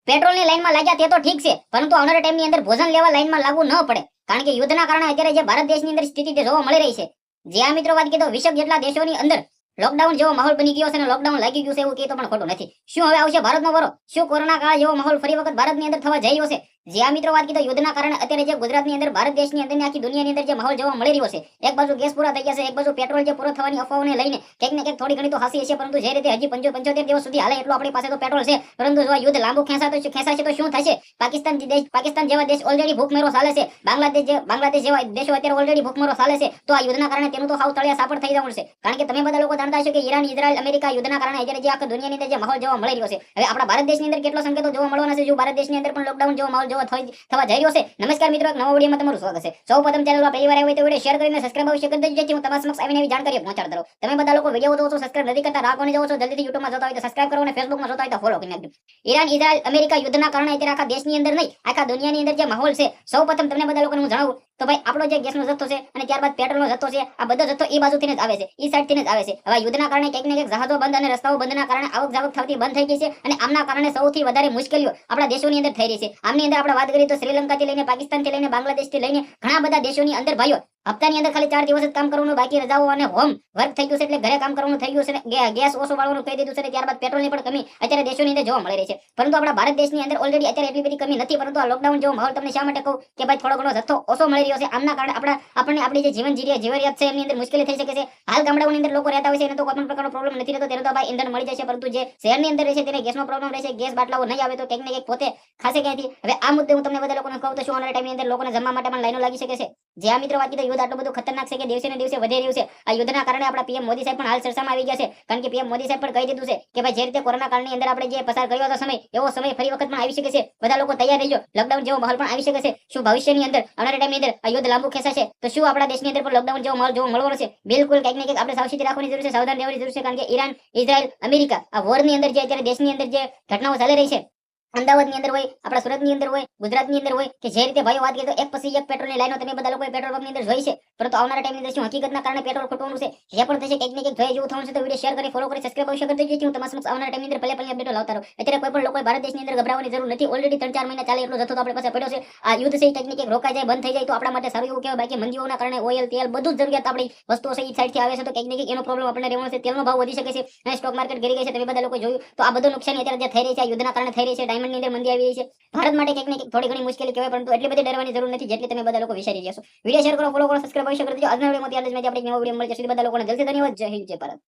પેટ્રોલની લાઈનમાં લાગ્યા તે તો ઠીક છે, પરંતુ આવનારા ટાઈમની અંદર ભોજન લેવા લાઈનમાં લાગવું ન પડે. કારણ કે યુદ્ધના કારણે અત્યારે જે ભારત દેશની અંદર સ્થિતિ જોવા મળી રહી છે, જે આ મિત્રો વાત કીધો વિશ્વ જેટલા દેશોની અંદર લોકડાઉન જેવો માહોલ બની ગયો છે અને લોકડાઉન લાગી ગયું છે એવું કહેતો પણ ખોટું નથી. શું હવે આવશે ભારતનો વારો? શું કોરોના કાળ જેવો માહોલ ફરી વખત ભારતની અંદર થવા જઈ રહ્યો છે? જે આ મિત્રો વાત કીધો યુદ્ધના કારણે અત્યારે જે ગુજરાતની અંદર ભારત દેશની અંદર આખી દુનિયાની અંદર જે માહોલ જોવા મળી રહ્યો છે, એક બાજુ ગેસ પૂરા થઈ ગયા છે, એક બાજુ પેટ્રોલ જે પૂરો થવાની અફવાઓને લઈને ક્યાંક ને ક્યાંક થોડી ઘણી તો હાસી હશે, પરંતુ જે રીતે હજી 75 દિવસ સુધી હાલે એટલું આપણી પાસે તો પેટ્રોલ છે, પરંતુ જો યુદ્ધ લાંબુ ખેંચાશે તો શું થશે? પાકિસ્તાન જેવા દેશ ઓલરેડી ભૂખમરો ચાલે છે, બાંગ્લાદેશ જેવા દેશો અત્યારે ઓલરેડી ભૂખમરો ચાલે છે, તો આ યુદ્ધના કારણે તેનું તો સાવ તળિયા સાપડ થઈ જવાનું છે. કારણ કે તમે બધા લોકો જાણતા હશો કે ઈરાન, ઇઝરાયલ, અમેરિકા યુદ્ધના કારણે અત્યારે જે આખી દુનિયાની અંદર જે માહોલ જોવા મળી રહ્યો છે, હવે આપણા ભારત દેશની અંદર કેટલો સંકેતો જોવા મળવાના છે જો ભારત દેશની અંદર પણ લોકડાઉન જેવો માહોલ જોવા થવા જઈ રહ્યો છે. નમસ્કાર મિત્રો, એક નવા વિડીયોમાં તમારું સ્વાગત છે. સૌપ્રથમ ચેનલ પર પહેલી વાર આવ્યો હોય તો વિડીયો શેર કરીને સબસ્ક્રાઇબ અવશ્ય કરી દેજો, જેથી હું તમારા સમક્ષ આવીને એવી જાણકારીઓ પહોંચાડતો રહું. તમે બધા લોકો વિડીયો જોવો છો, સબસ્ક્રાઇબ નથી કરતા, રાહ કોને જોવો છો, જલ્દીથી યુટ્યુબમાં જોતા હોય તો સબસ્ક્રાઇબ કરો અને ફેસબુકમાં જોતા હોય તો ફોલો કરી નાખજો. ઈરાન, ઇઝરાયલ, અમેરિકા યુદ્ધના કારણે અત્યારે આખા દેશની અંદર નહીં, આખા દુનિયાની અંદર જે માહોલ છે, સૌપ્રથમ તમને બધા લોકોને હું જણાવું તો ભાઈ આપણો જે ગેસનો જથ્થો છે અને ત્યારબાદ પેટ્રોલનો જથ્થો છે, આ બધો જથ્થો એ બાજુથી જ આવે છે, એ સાઈડથી જ આવે છે. હવે યુદ્ધના કારણે ક્યાંક ને ક્યાંક જહાજો બંધ અને રસ્તાઓ બંધના કારણે આવક જાવક થતી બંધ થઈ ગઈ છે, અને આમના કારણે સૌથી વધારે મુશ્કેલીઓ આપણા દેશોની અંદર થઈ રહી છે. આમની અંદર આપણે વાત કરીએ તો શ્રીલંકાથી લઈને પાકિસ્તાનથી લઈને બાંગ્લાદેશથી લઈને ઘણા બધા દેશોની અંદર ભાઈઓ હપ્તાની અંદર ખાલી 4 દિવસ જ કામ કરવાનું બાકી, રજાઓ અને હોમ વર્ક થઈ ગયું છે, એટલે ઘરે કામ કરવાનું થઈ ગયું છે, ગેસ ઓછો વાળવાનું કહી દીધું છે, ત્યારબાદ પેટ્રોલની પણ કમી અત્યારે દેશોની અંદર જોવા મળી રહી છે. પરંતુ આપણા ભારત દેશની અંદર ઓલરેડી અત્યારે એટલી બધી કમી નથી, પરંતુ આ લોકડાઉન જેવો માહોલ તમને શા માટે કહું કે ભાઈ થોડો ઘણો જથ્થો ઓછો મળી રહ્યો છે, આમના કારણે આપણને આપણી જે જરૂરિયાત છે એમની અંદર મુશ્કેલી થઈ શકે છે. હાલ ગામડાઓની અંદર લોકો રહેતા હોય છે એને તો કોઈ પણ પ્રકારનો પ્રોબ્લેમ નથી રહેતો, તેને તો ભાઈ ઈંધણ મળી જશે, પરંતુ જે શહેરની અંદર રહેશે તેને ગેસનો પ્રોબ્લેમ રહેશે, ગેસ બાટલાઓ નહીં આવે તો ક્યાંક ને ક્યાંક પોતે ખાસે ક્યાંથી. હવે આ મુદ્દે હું તમને બધા લોકોને કહું તો શું આવનારા ટાઈમની અંદર લોકોને જમવા માટે પણ લાઈનો લાગી શકે છે. જે આ મિત્રો વાત કીધું યુદ્ધ આટલું બધું ખતરનાક છે કે દિવસે ને દિવસે વધી રહ્યું છે. આ યુદ્ધના કારણે આપણા પીએમ મોદી સાહેબ પણ હાલ ચર્ચામાં આવી ગયા છે, કારણ કે પીએમ મોદી સાહેબ પણ કહી દીધું છે કે ભાઈ જે રીતે કોરોના કાળની અંદર આપણે જે પસાર કર્યો હતો સમય, એવો સમય ફરી વખત પણ આવી શકે છે. બધા લોકો તૈયાર રહીજો, લોકડાઉન જેવો માહોલ પણ આવી શકે છે. શું ભવિષ્યની અંદર આવનારા ટાઈમની અંદર આ યુદ્ધ લાંબુ ખેંચાશે તો શું આપણા દેશની અંદર પણ લોકડાઉન જેવો માહોલ જોવા મળવાનો છે? બિલકુલ કંઈક ને કંઈક આપણે સાવચેતી રાખવાની જરૂર છે, સાવધાન રહેવાની જરૂર છે. કારણ કે ઈરાન, ઇઝરાયલ, અમેરિકા આ વોરની અંદર જે અત્યારે દેશની અંદર જે ઘટનાઓ ચાલી રહી છે, અમદાવાદની અંદર હોય, આપણા સુરતની અંદર હોય, ગુજરાતની અંદર હોય, કે જે રીતે ભાઈઓ વાત કરીએ તો એક પછી એક પેટ્રોલની લાઈનો તમે બધા લોકોએ પેટ્રોલ પંપની અંદર જોઈ છે, પરંતુ આવનારા ટાઈમની અંદર શું હકીકતના કારણે પેટ્રોલ ખૂટવાનું છે, જે પણ થશે કંઈક ને કંઈક જોઈએ જેવું થવાનું છે. તો વિડીયો શેર કરી ફોલો કરી સબસ્ક્રાઇબ અવશ્ય કરી દેજો, હું તમારા સમક્ષ આવનારા ટાઈમની અંદર પલે પલની અપડેટો લાવતા રહું. અત્યારે કોઈ પણ લોકોએ ભારત દેશની અંદર ગભરાવાની જરૂર નથી, ઓલરેડી 3-4 મહિના ચાલે એટલો જથ્થો તો આપણી પાસે પડ્યો છે. આ યુદ્ધ છે કંઈક ને કંઈક રોકાઈ જાય, બંધ થઈ જાય તો આપણા માટે સારું એવું કહેવાય. બાકી મંદીઓના કારણે ઓઇલ, તેલ બધું જ જરૂરિયાત આપણી વસ્તુઓ છે એ સાઈડથી આવે છે, તો કંઈક ને કંઈક એનો પ્રોબ્લેમ આપણને રહેવાનો છે. તેલનો ભાવ વધી શકે છે અને સ્ટોક માર્કેટ ગરી ગઈ છે, તમે બધા લોકો જોયું તો આ બધું નુકસાની અત્યારે જે થઈ રહી છે આ યુદ્ધના કારણે થઈ રહી છે. ડાયમંડની અંદર મંદી આવી રહી છે. ભારત માટે કંઈક ને કંઈક થોડી ઘણી મુશ્કેલી કહેવાય, પરંતુ એટલી બધી ડરવાની જરૂર નથી જેટલી તમે બધા લોકો વિચારી રહ્યા છો. વિડીયો શેર કરો, ફોલો કરો, સબસ્ક્રાઇબ અવશ્ય કરી દેજો. આજના વિડીયોમાંથી આપણે નવો વિડીયો મળી જશે. બધા લોકોને જલ્દી ધન્યવાદ. જય હિન્દ, જય ભારત.